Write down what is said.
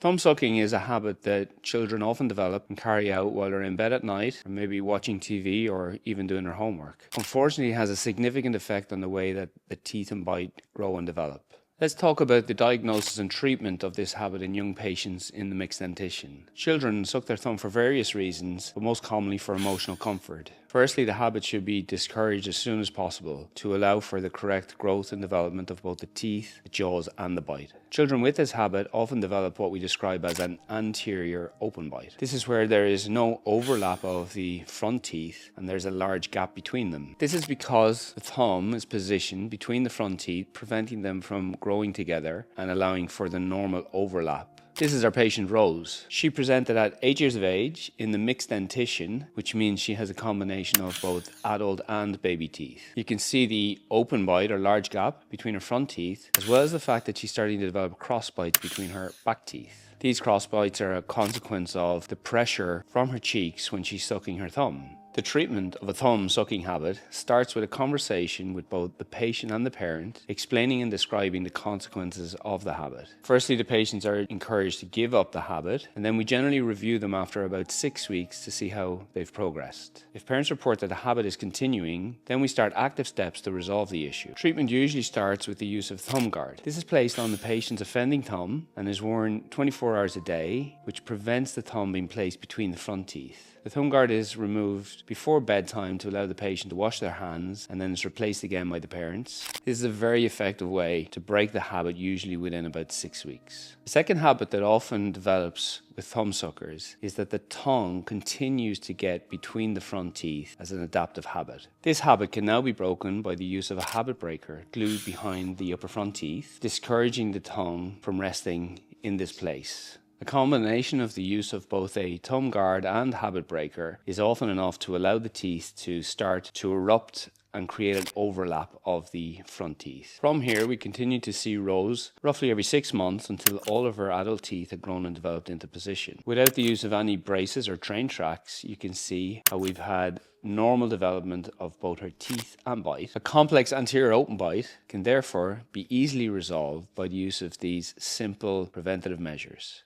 Thumb sucking is a habit that children often develop and carry out while they're in bed at night, or maybe watching TV or even doing their homework. Unfortunately, it has a significant effect on the way that the teeth and bite grow and develop. Let's talk about the diagnosis and treatment of this habit in young patients in the mixed dentition. Children suck their thumb for various reasons, but most commonly for emotional comfort. Firstly, the habit should be discouraged as soon as possible to allow for the correct growth and development of both the teeth, the jaws, and the bite. Children with this habit often develop what we describe as an anterior open bite. This is where there is no overlap of the front teeth and there's a large gap between them. This is because the thumb is positioned between the front teeth, preventing them from growing together and allowing for the normal overlap. This is our patient Rose. She presented at 8 years of age in the mixed dentition, which means she has a combination of both adult and baby teeth. You can see the open bite or large gap between her front teeth, as well as the fact that she's starting to develop cross bites between her back teeth. These cross bites are a consequence of the pressure from her cheeks when she's sucking her thumb. The treatment of a thumb sucking habit starts with a conversation with both the patient and the parent, explaining and describing the consequences of the habit. Firstly, the patients are encouraged to give up the habit, and then we generally review them after about 6 weeks to see how they've progressed. If parents report that the habit is continuing, then we start active steps to resolve the issue. Treatment usually starts with the use of thumb guard. This is placed on the patient's offending thumb and is worn 24 hours a day, which prevents the thumb being placed between the front teeth. The thumb guard is removed before bedtime to allow the patient to wash their hands, and then it's replaced again by the parents. This is a very effective way to break the habit, usually within about 6 weeks. The second habit that often develops with thumb suckers is that the tongue continues to get between the front teeth as an adaptive habit. This habit can now be broken by the use of a habit breaker glued behind the upper front teeth, discouraging the tongue from resting in this place. A combination of the use of both a thumb guard and habit breaker is often enough to allow the teeth to start to erupt and create an overlap of the front teeth. From here, we continue to see Rose roughly every 6 months until all of her adult teeth have grown and developed into position. Without the use of any braces or train tracks, you can see how we've had normal development of both her teeth and bite. A complex anterior open bite can therefore be easily resolved by the use of these simple preventative measures.